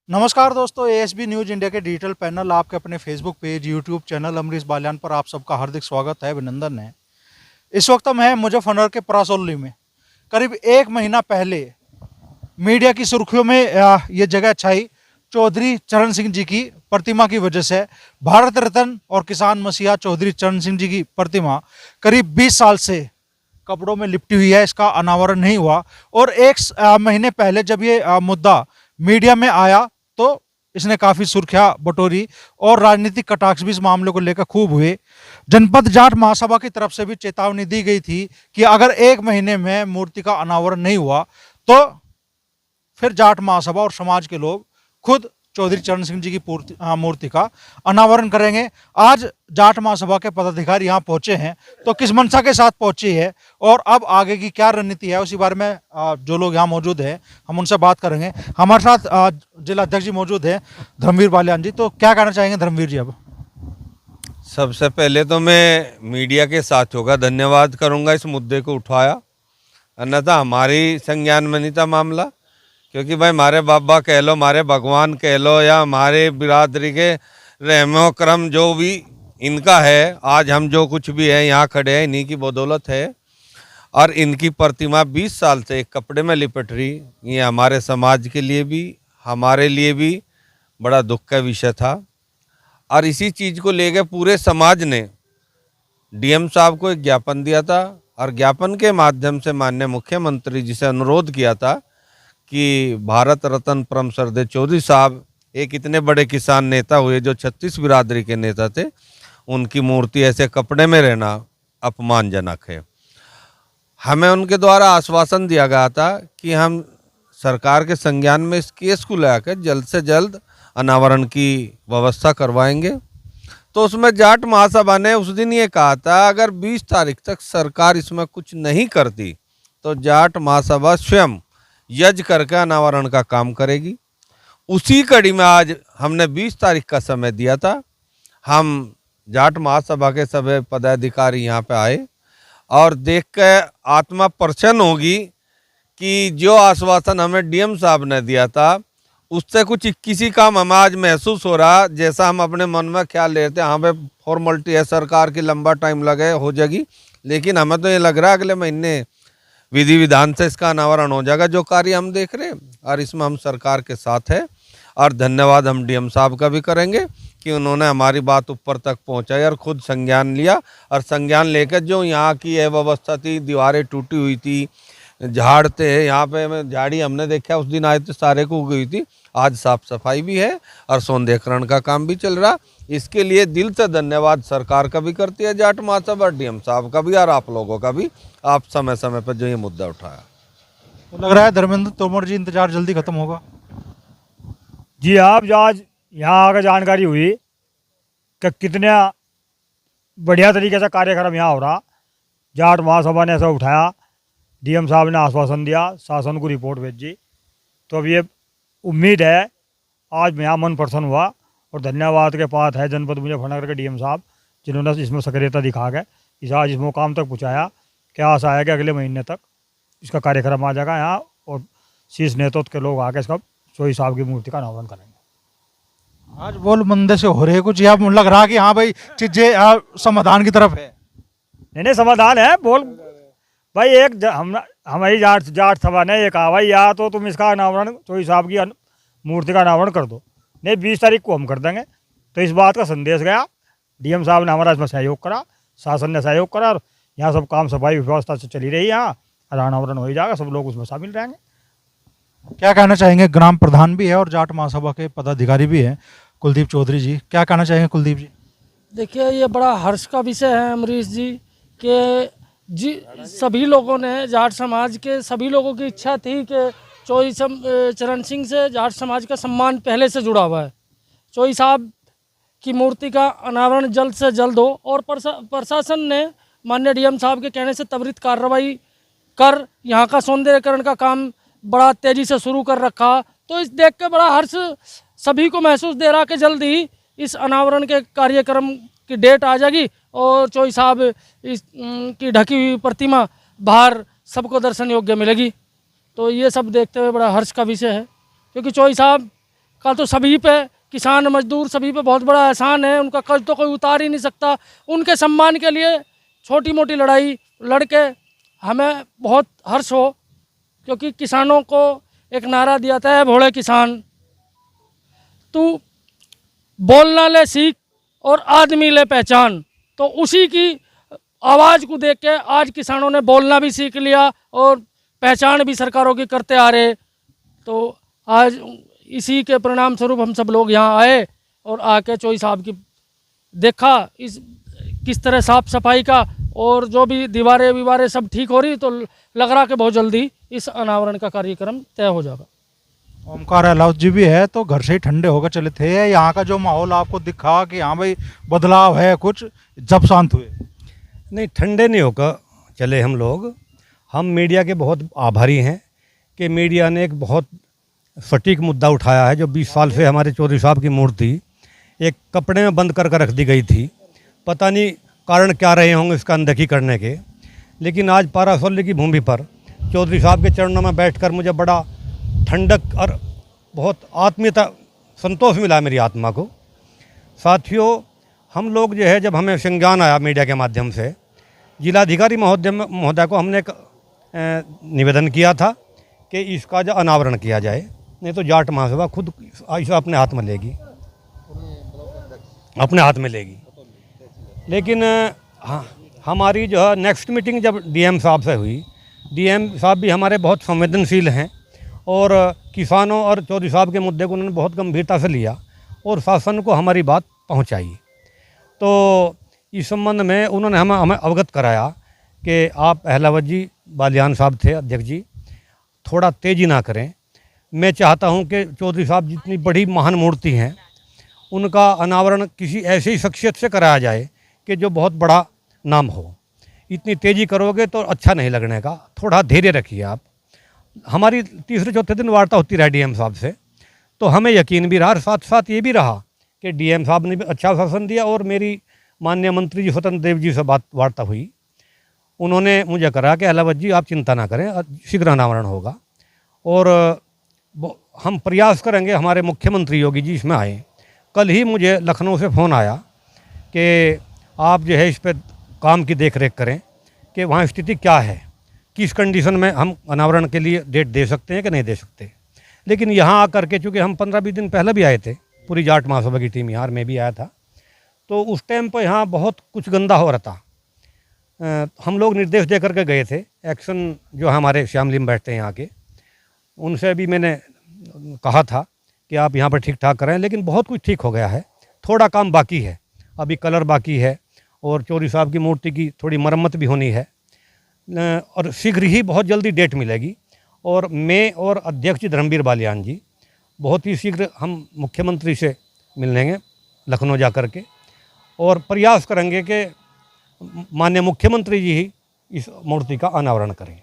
नमस्कार दोस्तों, ASB news India के डिजिटल पैनल आपके अपने Facebook page, YouTube channel Amrish Baliyan पर आप सबका हार्दिक स्वागत है, अभिनंदन है। इस वक्त हम हैं मुजफ्फरनगर के परासौली में। करीब एक महीना पहले मीडिया की सुर्खियों में ये जगह छाई चौधरी चरण सिंह जी की प्रतिमा की वजह से। भारत रत्न और किसान मसीहा चौधरी चरण सिंह जी की प्रतिमा करीब 20 साल से कपड़ों में लिपटी हुई है, इसका अनावरण नहीं हुआ। और एक महीने पहले जब ये मुद्दा मीडिया में आया तो इसने काफ़ी सुर्खियां बटोरी और राजनीतिक कटाक्ष भी इस मामले को लेकर खूब हुए। जनपद जाट महासभा की तरफ से भी चेतावनी दी गई थी कि अगर एक महीने में मूर्ति का अनावरण नहीं हुआ तो फिर जाट महासभा और समाज के लोग खुद चौधरी चरण सिंह जी की मूर्ति का अनावरण करेंगे। आज जाट महासभा के पदाधिकारी यहाँ पहुंचे हैं, तो किस मंशा के साथ पहुंचे है और अब आगे की क्या रणनीति है उसी बारे में जो लोग यहाँ मौजूद हैं हम उनसे बात करेंगे। हमारे साथ जिला अध्यक्ष जी मौजूद हैं, धर्मवीर बालियान जी। तो क्या कहना चाहेंगे धर्मवीर जी? अब सबसे पहले तो मैं मीडिया के साथियों का धन्यवाद करूंगा, इस मुद्दे को उठाया, अन्यथा हमारी संज्ञान में नहीं था मामला। क्योंकि भाई हमारे बाबा कह लो, हमारे भगवान कह लो, या हमारे बिरादरी के रहमो करम जो भी इनका है, आज हम जो कुछ भी है यहाँ खड़े हैं इन्हीं की बदौलत है। और इनकी प्रतिमा 20 साल से एक कपड़े में लिपट रही, ये हमारे समाज के लिए भी हमारे लिए भी बड़ा दुख का विषय था। और इसी चीज़ को लेकर पूरे समाज ने डीएम साहब को एक ज्ञापन दिया था और ज्ञापन के माध्यम से माननीय मुख्यमंत्री जी से अनुरोध किया था कि भारत रत्न परम श्रद्धेय चौधरी साहब एक इतने बड़े किसान नेता हुए जो 36 बिरादरी के नेता थे, उनकी मूर्ति ऐसे कपड़े में रहना अपमानजनक है। हमें उनके द्वारा आश्वासन दिया गया था कि हम सरकार के संज्ञान में इस केस को लेकर जल्द से जल्द अनावरण की व्यवस्था करवाएंगे। तो उसमें जाट महासभा ने उस दिन ये कहा था अगर 20 तारीख तक सरकार इसमें कुछ नहीं करती तो जाट महासभा स्वयं यज्ञ करके अनावरण का काम करेगी। उसी कड़ी में आज हमने 20 तारीख का समय दिया था। हम जाट महासभा के सभी पदाधिकारी यहाँ पे आए और देख के आत्मा प्रसन्न होगी कि जो आश्वासन हमें डीएम साहब ने दिया था उससे कुछ 21 काम हमें आज महसूस हो रहा। जैसा हम अपने मन में ख्याल ले रहे थे, हाँ भाई फॉर्मेलिटी है, सरकार की लंबा टाइम लगे हो जाएगी, लेकिन हमें तो ये लग रहा है अगले महीने विधि विधान से इसका अनावरण हो जाएगा। जो कार्य हम देख रहे हैं और इसमें हम सरकार के साथ है। और धन्यवाद हम डीएम साहब का भी करेंगे कि उन्होंने हमारी बात ऊपर तक पहुंचाई और खुद संज्ञान लिया। और संज्ञान लेकर जो यहाँ की अव्यवस्था थी, दीवारें टूटी हुई थी, झाड़ थे यहाँ पे, झाड़ी हमने देखा उस दिन आए थे सारे को उगी हुई थी। आज साफ सफाई भी है और सौंदर्यकरण का काम भी चल रहा। इसके लिए दिल से धन्यवाद सरकार का भी करती है जाट महासभा, डीएम साहब का भी और आप लोगों का भी, आप समय समय पर जो ये मुद्दा उठाया। तो लग रहा है धर्मेंद्र तोमर जी इंतजार जल्दी खत्म होगा। जी, आप आज यहाँ आकर जानकारी हुई कि कितने बढ़िया तरीके से कार्यक्रम यहाँ हो रहा। जाट महासभा ने ऐसा उठाया, डीएम साहब ने आश्वासन दिया, शासन को रिपोर्ट भेजी। तो अब ये उम्मीद है आज मेरा मन प्रसन्न हुआ और धन्यवाद के पात्र है जनपद मुजफ्फरनगर के डीएम साहब, जिन्होंने इसमें सक्रियता दिखा के इस मुकाम तक पहुँचाया। क्या आशा है कि अगले महीने तक इसका कार्यक्रम आ जाएगा यहाँ और शीर्ष नेतृत्व के लोग आके इसका चौधरी साहब की मूर्ति का अनावरण करेंगे। आज बोल मंदे से हो रहे कुछ, या लग रहा कि हाँ भाई चीजें समाधान की तरफ है? नहीं, समाधान है। बोल भाई, एक हमारी जाट सभा ने ये कहा भाई या तो तुम इसका अनावरण चौधरी साहब की मूर्ति का अनावरण कर दो, नहीं 20 तारीख को हम कर देंगे। तो इस बात का संदेश गया, डीएम साहब ने हमारा इसमें सहयोग करा, शासन ने सहयोग करा और यहाँ सब काम सफाई व्यवस्था से चली रही। यहाँ अनावरण हो ही जाएगा, सब लोग उसमें शामिल रहेंगे। क्या कहना चाहेंगे? ग्राम प्रधान भी है और जाट महासभा के पदाधिकारी भी हैं, कुलदीप चौधरी जी, क्या कहना चाहेंगे कुलदीप जी? देखिए, ये बड़ा हर्ष का विषय है अमरीश जी कि सभी लोगों ने, जाट समाज के सभी लोगों की इच्छा थी कि चौधरी चरण सिंह से जाट समाज का सम्मान पहले से जुड़ा हुआ है। चौधरी साहब की मूर्ति का अनावरण जल्द से जल्द हो और प्रशासन ने माननीय डीएम साहब के कहने से त्वरित कार्रवाई कर यहाँ का सौंदर्यकरण का काम बड़ा तेज़ी से शुरू कर रखा। तो इस देख के बड़ा हर्ष सभी को महसूस दे रहा कि जल्द ही इस अनावरण के कार्यक्रम की डेट आ जाएगी और चौधरी साहब की ढकी हुई प्रतिमा बाहर सबको दर्शन योग्य मिलेगी। तो ये सब देखते हुए बड़ा हर्ष का विषय है, क्योंकि चौधरी साहब का तो सभी पे, किसान मजदूर सभी पे बहुत बड़ा एहसान है। उनका कर्ज तो कोई उतार ही नहीं सकता। उनके सम्मान के लिए छोटी मोटी लड़ाई लड़के हमें बहुत हर्ष हो, क्योंकि किसानों को एक नारा दिया था, भोले किसान तू बोलना ले सीख और आदमी ले पहचान। तो उसी की आवाज़ को देख के आज किसानों ने बोलना भी सीख लिया और पहचान भी सरकारों की करते आ रहे। तो आज इसी के परिणाम स्वरूप हम सब लोग यहाँ आए और आके चोई साहब की देखा इस किस तरह साफ सफाई का, और जो भी दीवारें वीवारें सब ठीक हो रही, तो लग रहा कि बहुत जल्दी इस अनावरण का कार्यक्रम तय हो जाएगा। ओमकार अहलावत जी भी है, तो घर से ही ठंडे होकर चले थे। यहाँ का जो माहौल आपको दिखा कि हाँ भाई बदलाव है कुछ, जब शांत हुए? नहीं, ठंडे नहीं होकर चले हम लोग। हम मीडिया के बहुत आभारी हैं कि मीडिया ने एक बहुत सटीक मुद्दा उठाया है। जो 20 साल से हमारे चौधरी साहब की मूर्ति एक कपड़े में बंद कर रख दी गई थी, पता नहीं कारण क्या रहे होंगे इसका अनदेखी करने के, लेकिन आज पारासोली की भूमि पर चौधरी साहब के चरणों में बैठकर मुझे बड़ा ठंडक और बहुत आत्मीयता, संतोष मिला मेरी आत्मा को। साथियों, हम लोग जो है, जब हमें संज्ञान आया मीडिया के माध्यम से, जिलाधिकारी महोदय को हमने एक निवेदन किया था कि इसका जो अनावरण किया जाए, नहीं तो जाट महासभा खुद ऐसा अपने हाथ में लेगी, अपने हाथ में लेगी। लेकिन हाँ, हमारी जो है नेक्स्ट मीटिंग जब डीएम साहब से हुई, डीएम साहब भी हमारे बहुत संवेदनशील हैं और किसानों और चौधरी साहब के मुद्दे को उन्होंने बहुत गंभीरता से लिया और शासन को हमारी बात पहुंचाई। तो इस संबंध में उन्होंने हमें अवगत कराया कि आप अहलावत जी, बालियान साहब थे अध्यक्ष जी, थोड़ा तेज़ी ना करें। मैं चाहता हूं कि चौधरी साहब जितनी बड़ी महान मूर्ति हैं, उनका अनावरण किसी ऐसी ही शख्सियत से कराया जाए कि जो बहुत बड़ा नाम हो। इतनी तेज़ी करोगे तो अच्छा नहीं लगने का, थोड़ा धैर्य रखिए आप। हमारी तीसरे चौथे दिन वार्ता होती रही डीएम साहब से, तो हमें यकीन भी रहा और साथ साथ ये भी रहा कि डीएम साहब ने भी अच्छा शासन दिया। और मेरी माननीय मंत्री जी स्वतंत्र देव जी से वार्ता हुई, उन्होंने मुझे कहा कि अहलावत जी आप चिंता ना करें, शीघ्र अनावरण होगा और हम प्रयास करेंगे। हमारे मुख्यमंत्री योगी जी इसमें आए। कल ही मुझे लखनऊ से फ़ोन आया कि आप जो है इस पर काम की देख रेख करें कि वहाँ स्थिति क्या है, किस कंडीशन में हम अनावरण के लिए डेट दे सकते हैं कि नहीं दे सकते। लेकिन यहाँ आकर के, चूँकि हम 15-20 दिन पहले भी आए थे, पूरी जाट महासभा की टीम यहाँ, मैं भी आया था, तो उस टाइम पर यहाँ बहुत कुछ गंदा हो रहा था। हम लोग निर्देश दे करके गए थे। एक्शन जो हमारे श्यामली में बैठते हैं यहाँ के, उनसे भी मैंने कहा था कि आप यहाँ पर ठीक ठाक करें, लेकिन बहुत कुछ ठीक हो गया है। थोड़ा काम बाकी है, अभी कलर बाकी है और चौधरी साहब की मूर्ति की थोड़ी मरम्मत भी होनी है और शीघ्र ही बहुत जल्दी डेट मिलेगी। और मैं और अध्यक्ष जी धर्मवीर बालियान जी बहुत ही शीघ्र हम मुख्यमंत्री से मिलेंगे लखनऊ जा कर के और प्रयास करेंगे कि माननीय मुख्यमंत्री जी ही इस मूर्ति का अनावरण करें।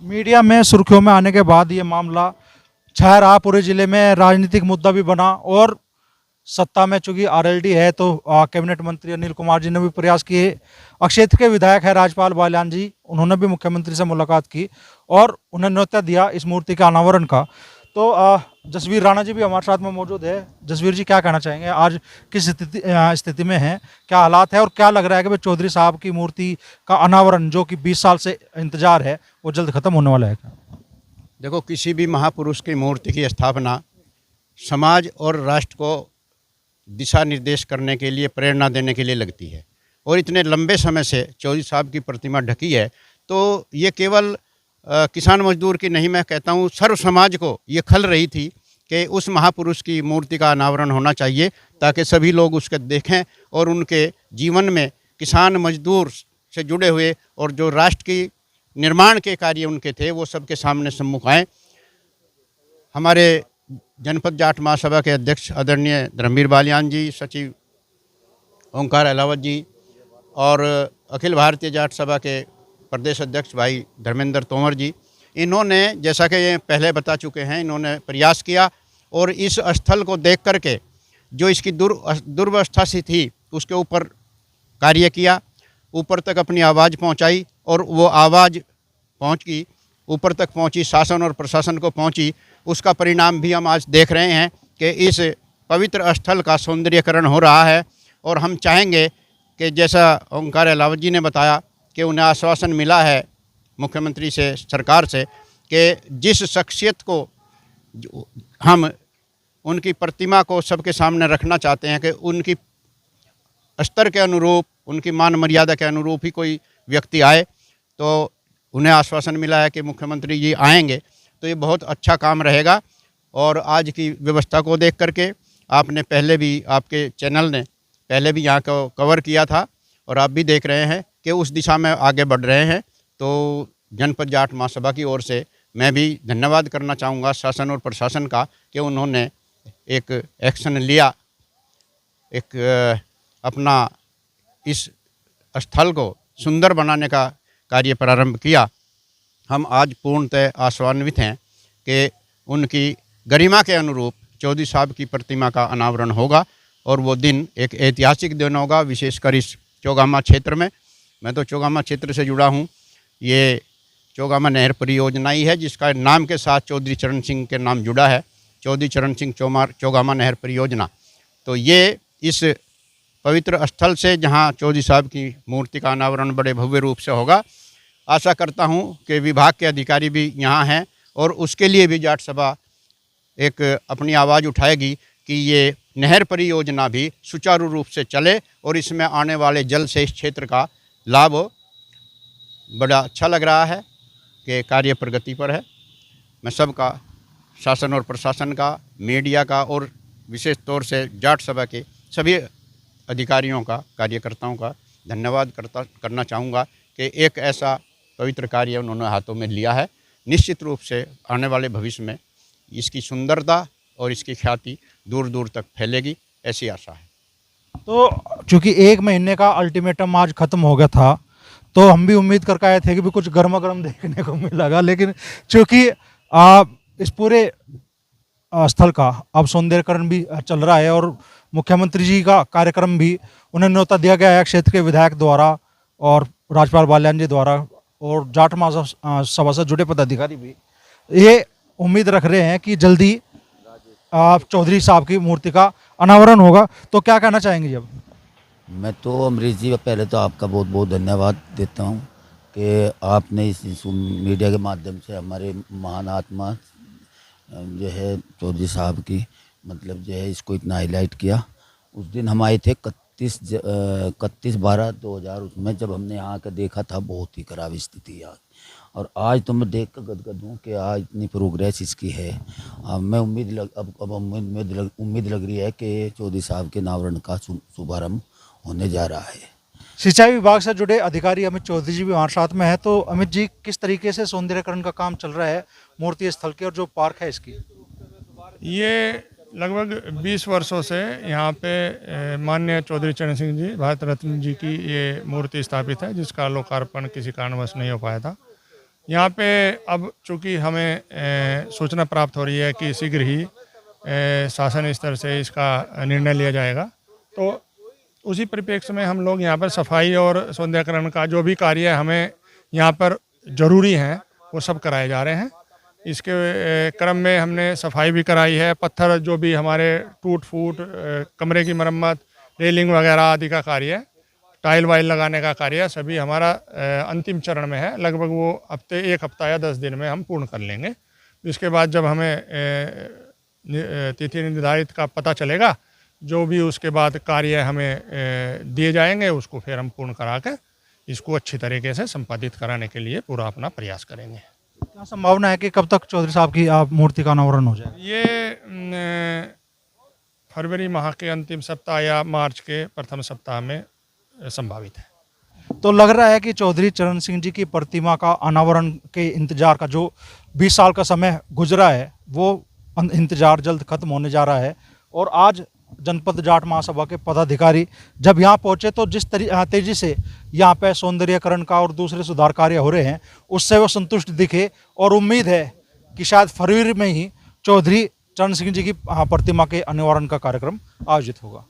मीडिया में सुर्खियों में आने के बाद ये मामला छा रहा, पूरे ज़िले में राजनीतिक मुद्दा भी बना और सत्ता में चूंकि आरएलडी है तो कैबिनेट मंत्री अनिल कुमार जी ने भी प्रयास किए। क्षेत्र के विधायक है राजपाल बालियान जी, उन्होंने भी मुख्यमंत्री से मुलाकात की और उन्हें न्योता दिया इस मूर्ति के अनावरण का। तो जसवीर राणा जी भी हमारे साथ में मौजूद है। जसवीर जी, क्या कहना चाहेंगे, आज किस स्थिति में है, क्या हालात है और क्या लग रहा है कि भाई चौधरी साहब की मूर्ति का अनावरण जो कि 20 साल से इंतजार है वो जल्द खत्म होने वाला है? देखो, किसी भी महापुरुष की मूर्ति की स्थापना समाज और राष्ट्र को दिशा निर्देश करने के लिए, प्रेरणा देने के लिए लगती है। और इतने लंबे समय से चौधरी साहब की प्रतिमा ढकी है, तो ये केवल किसान मजदूर की नहीं, मैं कहता हूँ सर्व समाज को ये खल रही थी कि उस महापुरुष की मूर्ति का अनावरण होना चाहिए, ताकि सभी लोग उसके देखें और उनके जीवन में किसान मजदूर से जुड़े हुए और जो राष्ट्र की निर्माण के कार्य उनके थे वो सबके सामने सम्मुख आएँ। हमारे जनपद जाट महासभा के अध्यक्ष आदरणीय धर्मवीर बालियान जी, सचिव ओंकार अहलावत जी और अखिल भारतीय जाट सभा के प्रदेश अध्यक्ष भाई धर्मेंद्र तोमर जी, इन्होंने, जैसा कि ये पहले बता चुके हैं, इन्होंने प्रयास किया और इस स्थल को देख करके जो इसकी दुर्वस्था सी थी उसके ऊपर कार्य किया, ऊपर तक अपनी आवाज़ पहुंचाई और वो आवाज़ ऊपर तक पहुंची, शासन और प्रशासन को पहुंची। उसका परिणाम भी हम आज देख रहे हैं कि इस पवित्र स्थल का सौंदर्यीकरण हो रहा है। और हम चाहेंगे कि जैसा ओंकार अहलावत जी ने बताया कि उन्हें आश्वासन मिला है मुख्यमंत्री से, सरकार से, कि जिस शख्सियत को हम उनकी प्रतिमा को सबके सामने रखना चाहते हैं कि उनकी स्तर के अनुरूप, उनकी मान मर्यादा के अनुरूप ही कोई व्यक्ति आए, तो उन्हें आश्वासन मिला है कि मुख्यमंत्री जी आएंगे, तो ये बहुत अच्छा काम रहेगा। और आज की व्यवस्था को देख करके आपने पहले भी, आपके चैनल ने पहले भी यहाँ को कवर किया था और आप भी देख रहे हैं कि उस दिशा में आगे बढ़ रहे हैं। तो जनपद जाट महासभा की ओर से मैं भी धन्यवाद करना चाहूँगा शासन और प्रशासन का कि उन्होंने एक एक्शन लिया, एक अपना इस स्थल को सुंदर बनाने का कार्य प्रारंभ किया। हम आज पूर्णतः आशान्वित हैं कि उनकी गरिमा के अनुरूप चौधरी साहब की प्रतिमा का अनावरण होगा और वो दिन एक ऐतिहासिक दिन होगा, विशेषकर इस चौगामा क्षेत्र में। मैं तो चौगामा क्षेत्र से जुड़ा हूँ। ये चौगामा नहर परियोजना ही है जिसका नाम के साथ चौधरी चरण सिंह के नाम जुड़ा है, चौधरी चरण सिंह चौगामा नहर परियोजना। तो ये इस पवित्र स्थल से जहाँ चौधरी साहब की मूर्ति का अनावरण बड़े भव्य रूप से होगा, आशा करता हूँ कि विभाग के अधिकारी भी यहाँ हैं और उसके लिए भी जाट सभा एक अपनी आवाज़ उठाएगी कि ये नहर परियोजना भी सुचारू रूप से चले और इसमें आने वाले जल से इस क्षेत्र का लाभ हो। बड़ा अच्छा लग रहा है कि कार्य प्रगति पर है। मैं सबका, शासन और प्रशासन का, मीडिया का और विशेष तौर से जाट सभा के सभी अधिकारियों का, कार्यकर्ताओं का धन्यवाद करना चाहूँगा कि एक ऐसा पवित्र कार्य उन्होंने हाथों में लिया है। निश्चित रूप से आने वाले भविष्य में इसकी सुंदरता और इसकी ख्याति दूर दूर तक फैलेगी, ऐसी आशा है। तो चूंकि 1 महीने का अल्टीमेटम आज ख़त्म हो गया था, तो हम भी उम्मीद करके आए थे कि भी कुछ गर्मा गर्म देखने को मिलेगा, लेकिन चूंकि इस पूरे स्थल का अब सौंदर्यकरण भी चल रहा है और मुख्यमंत्री जी का कार्यक्रम भी उन्हें न्योता दिया गया है क्षेत्र के विधायक द्वारा और राजपाल बाल्यान जी द्वारा और जाट महासभा से जुड़े पदाधिकारी भी ये उम्मीद रख रहे हैं कि जल्दी चौधरी साहब की मूर्ति का अनावरण होगा। तो क्या कहना चाहेंगे जब? मैं तो अमरीश जी, पहले तो आपका बहुत बहुत धन्यवाद देता हूं कि आपने इस मीडिया के माध्यम से हमारे महान आत्मा जो है चौधरी साहब की मतलब जो है इसको इतना हाईलाइट किया। उस दिन हम आए थे 31/12/2000, उसमें जब हमने यहाँ का देखा था बहुत ही खराब स्थिति यार, और आज तो मैं देख कर गदगद हूँ कि आज इतनी प्रोग्रेस इसकी है। मैं उम्मीद लग रही है कि चौधरी साहब के अनावरण का शुभारंभ होने जा रहा है। सिंचाई विभाग से जुड़े अधिकारी अमित चौधरी जी भी हमारे साथ में है। तो अमित जी, किस तरीके से सौंदर्यकरण का काम चल रहा है मूर्ति स्थल के और जो पार्क है इसकी? ये लगभग 20 वर्षों से यहाँ पे माननीय चौधरी चरण सिंह जी, भारत रत्न जी की ये मूर्ति स्थापित है, जिसका लोकार्पण किसी कारणवश नहीं हो पाया था। यहाँ पे अब चूँकि हमें सूचना प्राप्त हो रही है कि शीघ्र ही शासन स्तर से इसका निर्णय लिया जाएगा, तो उसी परिप्रेक्ष्य में हम लोग यहाँ पर सफाई और सौंदर्यकरण का जो भी कार्य हमें यहाँ पर ज़रूरी हैं वो सब कराए जा रहे हैं। इसके क्रम में हमने सफाई भी कराई है, पत्थर जो भी हमारे टूट फूट, कमरे की मरम्मत, रेलिंग वगैरह आदि का कार्य, टाइल वाइल लगाने का कार्य सभी हमारा अंतिम चरण में है। लगभग वो एक हफ्ता या 10 दिन में हम पूर्ण कर लेंगे। इसके बाद जब हमें तिथि निर्धारित का पता चलेगा, जो भी उसके बाद कार्य हमें दिए जाएंगे उसको फिर हम पूर्ण करा के इसको अच्छी तरीके से संपादित कराने के लिए पूरा अपना प्रयास करेंगे। क्या संभावना है कि कब तक चौधरी साहब की मूर्ति का अनावरण हो जाएगा? ये फरवरी माह के अंतिम सप्ताह या मार्च के प्रथम सप्ताह में संभावित है। तो लग रहा है कि चौधरी चरण सिंह जी की प्रतिमा का अनावरण के इंतजार का जो 20 साल का समय गुजरा है वो इंतजार जल्द खत्म होने जा रहा है। और आज जनपद जाट महासभा के पदाधिकारी जब यहाँ पहुँचे तो जिस तेजी से यहाँ पे सौंदर्यकरण का और दूसरे सुधार कार्य हो रहे हैं उससे वो संतुष्ट दिखे और उम्मीद है कि शायद फरवरी में ही चौधरी चरण सिंह जी की प्रतिमा के अनावरण का कार्यक्रम आयोजित होगा।